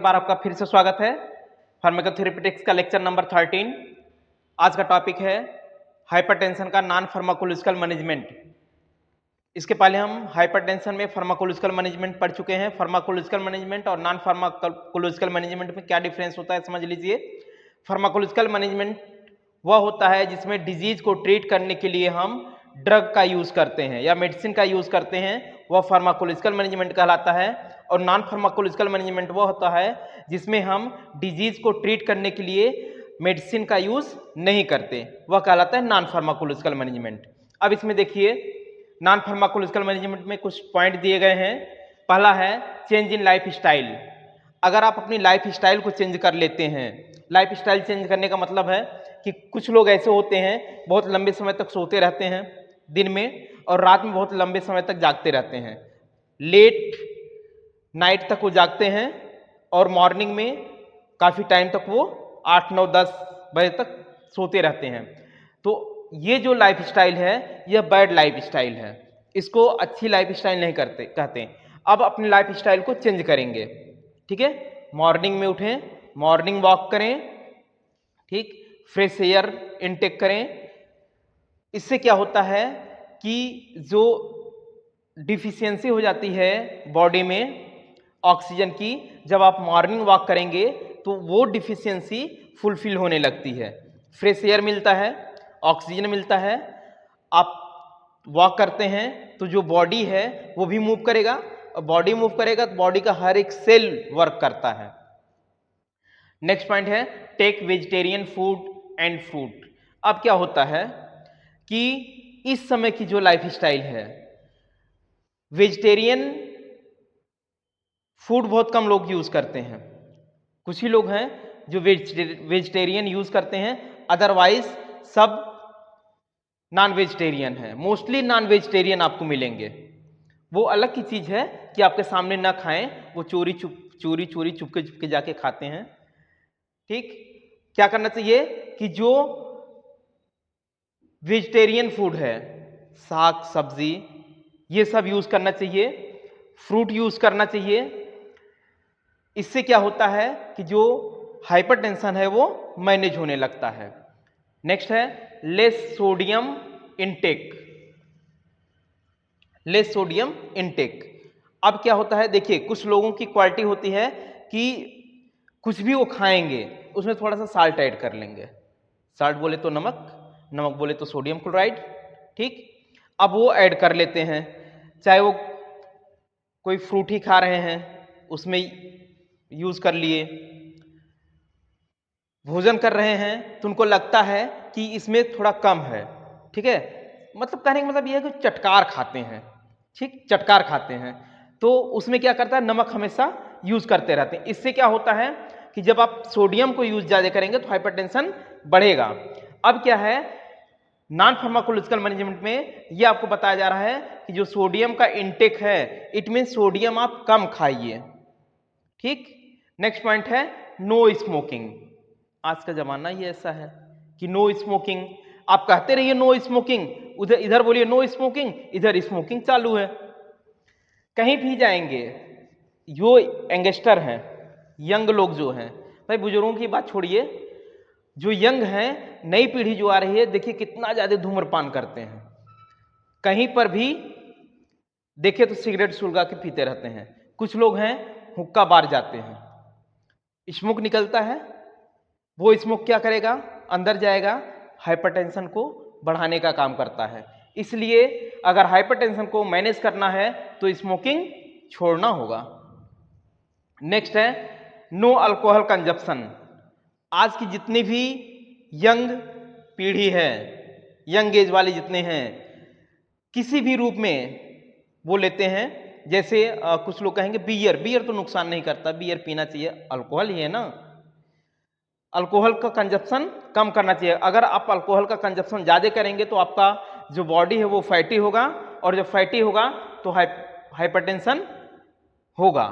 बार आपका फिर से स्वागत है फार्माकोथेरेपेटिक्स का लेक्चर नंबर 13। आज का टॉपिक है हाइपरटेंशन का नॉन फार्माकोलॉजिकल मैनेजमेंट। इसके पहले हम हाइपरटेंशन में फार्माकोलॉजिकल मैनेजमेंट पढ़ चुके हैं। फार्माकोलॉजिकल मैनेजमेंट और नॉन फार्माकोलॉजिकल मैनेजमेंट में क्या डिफरेंस होता है समझ लीजिए। फार्माकोलॉजिकल मैनेजमेंट वह होता है जिसमें डिजीज को ट्रीट करने के लिए हम ड्रग का यूज करते हैं या मेडिसिन का यूज करते हैं, वह फार्माकोलॉजिकल मैनेजमेंट कहलाता है। और नॉन फार्माकोलॉजिकल मैनेजमेंट वो होता है जिसमें हम डिजीज को ट्रीट करने के लिए मेडिसिन का यूज नहीं करते, वह कहलाता है नॉन फार्माकोलॉजिकल मैनेजमेंट। अब इसमें देखिए नॉन फार्माकोलॉजिकल मैनेजमेंट में कुछ पॉइंट दिए गए हैं। पहला है चेंज इन लाइफ स्टाइल। अगर आप अपनी लाइफ स्टाइल को चेंज कर लेते हैं, लाइफ स्टाइल चेंज करने का मतलब है कि कुछ लोग ऐसे होते हैं बहुत लंबे समय तक सोते रहते हैं दिन में और रात में बहुत लंबे समय तक जागते रहते हैं, लेट नाइट तक वो जागते हैं और मॉर्निंग में काफ़ी टाइम तक वो 8, 9, 10 बजे तक सोते रहते हैं। तो ये जो लाइफ स्टाइल है यह बैड लाइफ स्टाइल है, इसको अच्छी लाइफ स्टाइल नहीं कहते। अब अपनी लाइफ स्टाइल को चेंज करेंगे, ठीक है। मॉर्निंग में उठें, मॉर्निंग वॉक करें, ठीक, फ्रेश एयर इनटेक करें। इससे क्या होता है कि जो डिफिशियंसी हो जाती है बॉडी में ऑक्सीजन की, जब आप मॉर्निंग वॉक करेंगे तो वो डिफिशियंसी फुलफिल होने लगती है। फ्रेश एयर मिलता है, ऑक्सीजन मिलता है, आप वॉक करते हैं तो जो बॉडी है वो भी मूव करेगा और बॉडी मूव करेगा तो बॉडी का हर एक सेल वर्क करता है। नेक्स्ट पॉइंट है take vegetarian food and fruit. अब क्या होता है कि इस समय की जो लाइफ स्टाइल है, वेजिटेरियन फूड बहुत कम लोग यूज करते हैं, कुछ ही लोग हैं जो वेजिटेरियन यूज करते हैं, अदरवाइज सब नॉन वेजिटेरियन है। मोस्टली नॉन वेजिटेरियन आपको मिलेंगे। वो अलग की चीज है कि आपके सामने ना खाएं, वो चोरी चुपके जाके खाते हैं, ठीक। क्या करना चाहिए कि जो वेजिटेरियन फूड है, साग सब्जी ये सब यूज करना चाहिए, फ्रूट यूज करना चाहिए। इससे क्या होता है कि जो हाइपरटेंशन है वो मैनेज होने लगता है। नेक्स्ट है less sodium intake, less sodium intake. अब क्या होता है देखिए, कुछ लोगों की क्वालिटी होती है कि कुछ भी वो खाएंगे उसमें थोड़ा सा साल्ट ऐड कर लेंगे, साल्ट बोले तो नमक, नमक बोले तो सोडियम क्लोराइड, ठीक। अब वो ऐड कर लेते हैं, चाहे वो कोई फ्रूट ही खा रहे हैं उसमें यूज कर लिए, भोजन कर रहे हैं तो उनको लगता है कि इसमें थोड़ा कम है, ठीक है। मतलब कहने का मतलब यह है कि चटकार खाते हैं, ठीक, चटकार खाते हैं तो उसमें क्या करता है नमक हमेशा यूज करते रहते हैं। इससे क्या होता है कि जब आप सोडियम को यूज ज्यादा करेंगे तो हाइपरटेंशन बढ़ेगा। अब क्या है नॉन फार्माकोलॉजिकल मैनेजमेंट में ये आपको बताया जा रहा है कि जो सोडियम का इनटेक है इट मीन सोडियम आप कम खाइए, ठीक। नेक्स्ट पॉइंट है नो स्मोकिंग। आज का जमाना ही ऐसा है कि नो स्मोकिंग, आप कहते रहिए नो स्मोकिंग, उधर इधर बोलिए नो स्मोकिंग, इधर स्मोकिंग चालू है। कहीं भी जाएंगे जो यंगस्टर हैं, यंग लोग जो हैं, भाई बुजुर्गों की बात छोड़िए, जो यंग हैं नई पीढ़ी जो आ रही है देखिए कितना ज्यादा धूम्रपान करते हैं। कहीं पर भी देखे तो सिगरेट सुलगा के पीते रहते हैं। कुछ लोग हैं हुक्का बार जाते हैं, स्मोक निकलता है, वो स्मोक क्या करेगा अंदर जाएगा, हाइपरटेंशन को बढ़ाने का काम करता है। इसलिए अगर हाइपरटेंशन को मैनेज करना है तो स्मोकिंग छोड़ना होगा। नेक्स्ट है नो अल्कोहल कंजप्शन। आज की जितनी भी यंग पीढ़ी है, यंग एज वाले जितने हैं, किसी भी रूप में वो लेते हैं, जैसे कुछ लोग कहेंगे बियर तो नुकसान नहीं करता, बियर पीना चाहिए, अल्कोहल ही है ना। अल्कोहल का कंजप्शन कम करना चाहिए। अगर आप अल्कोहल का कंजप्शन ज़्यादा करेंगे तो आपका जो बॉडी है वो फैटी होगा और जब फैटी होगा तो हाइपरटेंशन होगा,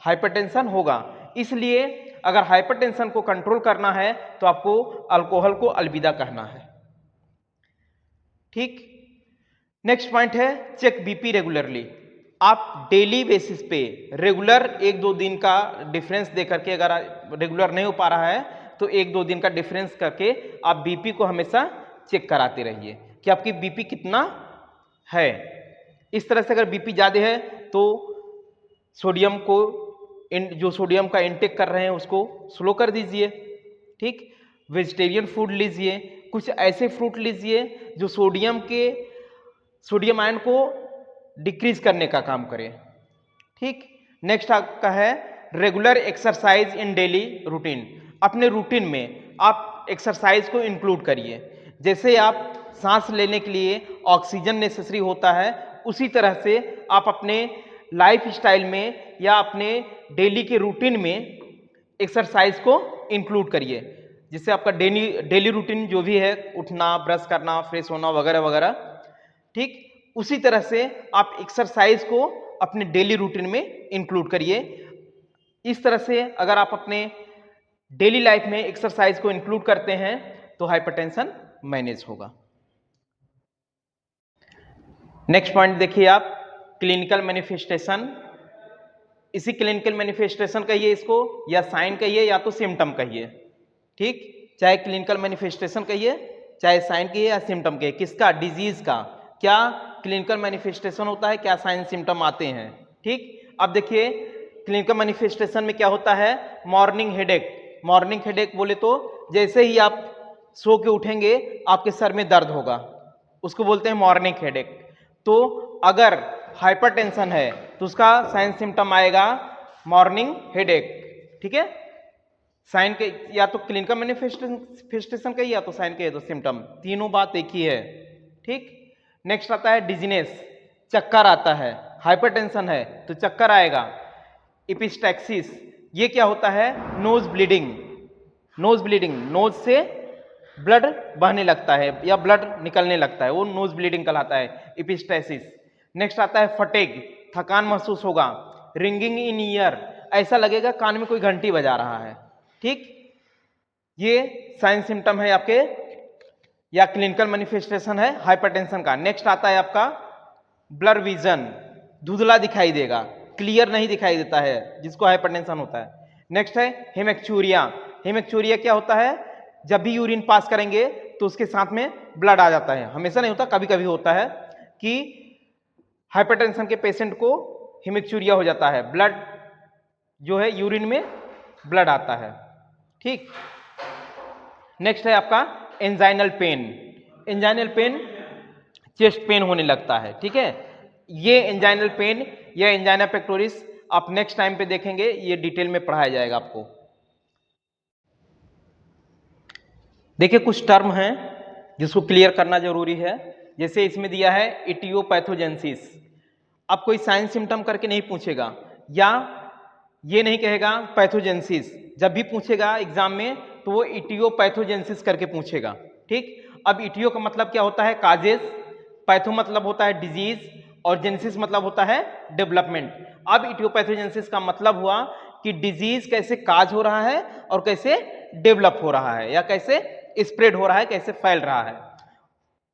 हाइपरटेंशन होगा। इसलिए अगर हाइपरटेंशन को कंट्रोल करना है तो आपको अल्कोहल को अलविदा कहना है, ठीक। नेक्स्ट पॉइंट है चेक बीपी रेगुलरली। आप डेली बेसिस पे रेगुलर 1-2 दिन का डिफरेंस दे करके, अगर रेगुलर नहीं हो पा रहा है तो 1-2 दिन का डिफरेंस करके आप बीपी को हमेशा चेक कराते रहिए कि आपकी बीपी कितना है। इस तरह से अगर बीपी ज़्यादा है तो सोडियम को जो सोडियम का इनटेक कर रहे हैं उसको स्लो कर दीजिए। ठीक, वेजिटेरियन फूड लीजिए, कुछ ऐसे फ्रूट लीजिए जो सोडियम आयन को डिक्रीज करने का काम करे। ठीक, नेक्स्ट आपका है regular exercise in daily routine. अपने रूटीन में आप एक्सरसाइज को इंक्लूड करिए। जैसे आप सांस लेने के लिए ऑक्सीजन नेसेसरी होता है, उसी तरह से आप अपने लाइफ स्टाइल में या अपने डेली के रूटीन में एक्सरसाइज को इंक्लूड करिए, जिससे आपका डेली रूटीन जो भी है, उठना, ब्रश करना, फ्रेश होना वगैरह वगैरह, ठीक, उसी तरह से आप एक्सरसाइज को अपने डेली रूटीन में इंक्लूड करिए। इस तरह से अगर आप अपने डेली लाइफ में एक्सरसाइज को इंक्लूड करते हैं तो हाइपरटेंशन मैनेज होगा। नेक्स्ट पॉइंट देखिए आप, क्लिनिकल मैनिफेस्टेशन। इसी क्लिनिकल मैनिफेस्टेशन कहिए इसको, या साइन कहिए, या तो सिम्टम कहिए। ठीक, चाहे क्लिनिकल मैनिफेस्टेशन कहिए, चाहे साइन कहिए या सिम्टम कहिए। किसका? डिजीज का। क्या क्लिनिकल मैनिफेस्टेशन होता है, क्या साइन सिम्टम आते हैं। ठीक, अब देखिए क्लिनिकल मैनिफेस्टेशन में क्या होता है, मॉर्निंग हेडेक। मॉर्निंग हेडेक बोले तो जैसे ही आप सो के उठेंगे आपके सर में दर्द होगा, उसको बोलते हैं मॉर्निंग हेडेक। तो अगर हाइपरटेंशन है तो उसका साइन सिम्टम आएगा मॉर्निंग हेडेक। ठीक है, साइन के या तो क्लिनिकल मैनिफेस्टेशन का या तो साइन के तो सिम्टम, तीनों बात एक ही है। ठीक, नेक्स्ट आता है डिजीनेस, चक्कर आता है। हाइपरटेंशन है तो चक्कर आएगा। एपिस्टैक्सिस, ये क्या होता है, nose bleeding. Nose bleeding, nose से ब्लड बहने लगता है या ब्लड निकलने लगता है, वो नोज ब्लीडिंग कहलाता है, एपिस्टैसिस। नेक्स्ट आता है फटेग, थकान महसूस होगा। रिंगिंग इन ईयर, ऐसा लगेगा कान में कोई घंटी बजा रहा है। ठीक, ये साइन सिम्टम है आपके या क्लिनिकल मैनिफेस्टेशन है हाइपरटेंशन का। नेक्स्ट आता है आपका ब्लर विजन, धुंधला दिखाई देगा, क्लियर नहीं दिखाई देता है, जिसको हाइपरटेंशन होता है। नेक्स्ट है हेमेक्चूरिया। हेमेक्चूरिया क्या होता है, जब भी यूरिन पास करेंगे तो उसके साथ में ब्लड आ जाता है। हमेशा नहीं होता, कभी कभी होता है कि हाइपरटेंशन के पेशेंट को हेमेक्चूरिया हो जाता है, ब्लड जो है यूरिन में ब्लड आता है। ठीक, नेक्स्ट है आपका anginal pain. Anginal pain, chest pain होने लगता है। ठीक है, ये एंजाइनल पेन या एंजाइना पेक्टोरिस आप नेक्स्ट टाइम पे देखेंगे, ये डिटेल में पढ़ाया जाएगा आपको। देखिए कुछ टर्म हैं जिसको क्लियर करना जरूरी है। जैसे इसमें दिया है इटियोपैथोजेंसिस। अब कोई साइन सिम्टम करके नहीं पूछेगा या ये नहीं कहेगा पैथोजेंसिस। जब भी पूछेगा एग्जाम में तो वो इटियोपैथोजेंसिस करके पूछेगा। ठीक, अब इटियो का मतलब क्या होता है, काजेस, पैथो मतलब होता है डिजीज, और जेंसिस मतलब होता है डेवलपमेंट। अब इटियोपैथोजेंसिस का मतलब हुआ कि डिजीज कैसे काज हो रहा है और कैसे डेवलप हो रहा है या कैसे स्प्रेड हो रहा है, कैसे फैल रहा है,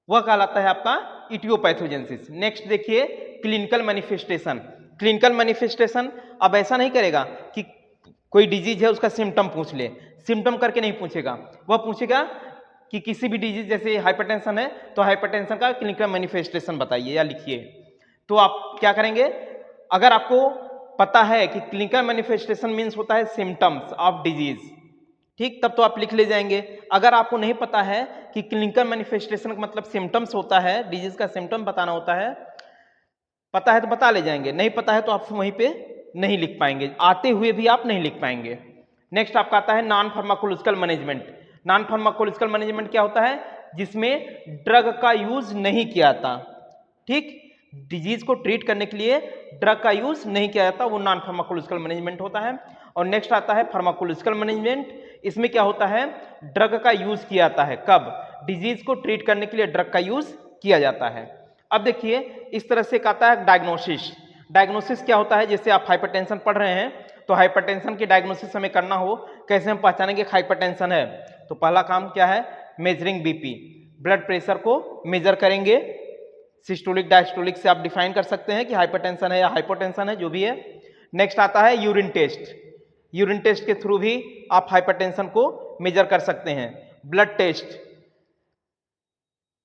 वह कहलाता है आपका इटियोपैथोजेंसिस। नेक्स्ट देखिए क्लिनिकल मैनिफेस्टेशन। क्लिनिकल मैनिफेस्टेशन अब ऐसा नहीं करेगा कि कोई डिजीज है उसका सिम्टम पूछ ले, सिम्टम करके नहीं पूछेगा। वह पूछेगा कि किसी भी डिजीज, जैसे हाइपरटेंशन है तो हाइपरटेंशन का क्लिनिकल मैनिफेस्टेशन बताइए या लिखिए। तो आप क्या करेंगे, अगर आपको पता है कि क्लिनिकल मैनिफेस्टेशन मीन्स होता है सिम्टम्स ऑफ डिजीज, ठीक, तब तो आप लिख ले जाएंगे। अगर आपको नहीं पता है कि क्लिनिकल मैनिफेस्टेशन का मतलब सिम्टम्स होता है, डिजीज का सिम्टम बताना होता है, पता है तो बता ले जाएंगे, नहीं पता है तो आप वहीं पे नहीं लिख पाएंगे, आते हुए भी आप नहीं लिख पाएंगे। नेक्स्ट आपका आता है non pharmacological management. Non pharmacological management क्या होता है, जिसमें ड्रग का यूज नहीं किया जाता। ठीक, डिजीज को ट्रीट करने के लिए ड्रग का यूज नहीं किया जाता, वो नॉन फार्माकोलॉजिकल मैनेजमेंट होता है। और नेक्स्ट आता है फार्माकोलॉजिकल मैनेजमेंट। इसमें क्या होता है, ड्रग का यूज किया जाता है, कब, डिजीज को ट्रीट करने के लिए ड्रग का यूज किया जाता है। अब देखिए इस तरह से आता है डायग्नोसिस। डायग्नोसिस क्या होता है, जैसे आप हाइपरटेंशन पढ़ रहे हैं तो हाइपरटेंशन की डायग्नोसिस हमें करना हो, कैसे हम पहचानेंगे हाइपरटेंशन है, तो पहला काम क्या है, मेजरिंग बीपी, ब्लड प्रेशर को मेजर करेंगे। सिस्टोलिक डायस्टोलिक से आप डिफाइन कर सकते हैं कि हाइपरटेंशन है या हाइपोटेंशन है, जो भी है। नेक्स्ट आता है यूरिन टेस्ट। यूरिन टेस्ट के थ्रू भी आप हाइपरटेंशन को मेजर कर सकते हैं। ब्लड टेस्ट,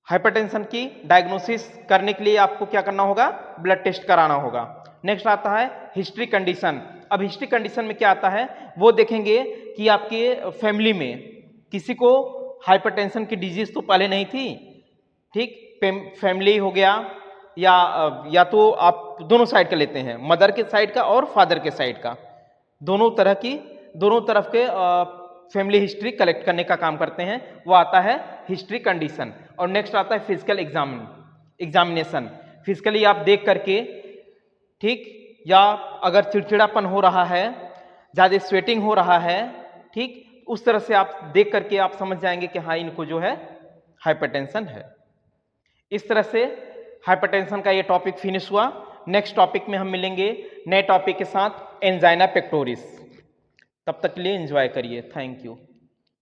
हाइपरटेंशन की डायग्नोसिस करने के लिए आपको क्या करना होगा, ब्लड टेस्ट कराना होगा। नेक्स्ट आता है हिस्ट्री कंडीशन। अब हिस्ट्री कंडीशन में क्या आता है वो देखेंगे कि आपके फैमिली में किसी को हाइपरटेंशन की डिजीज तो पहले नहीं थी, ठीक, फैमिली हो गया या तो आप दोनों साइड का लेते हैं, मदर के साइड का और फादर के साइड का, दोनों तरफ के फैमिली हिस्ट्री कलेक्ट करने का काम करते हैं, वो आता है हिस्ट्री कंडीशन। और नेक्स्ट आता है फिजिकल एग्जामिनेशन। फिजिकली आप देख करके, ठीक, या अगर चिड़चिड़ापन हो रहा है, ज़्यादा स्वेटिंग हो रहा है, ठीक, उस तरह से आप देख करके आप समझ जाएंगे कि हाँ इनको जो है हाइपरटेंशन है। इस तरह से हाइपरटेंशन का ये टॉपिक फिनिश हुआ। नेक्स्ट टॉपिक में हम मिलेंगे नए टॉपिक के साथ, एंजाइना पेक्टोरिस। तब तक के लिए एंजॉय करिए। Thank you.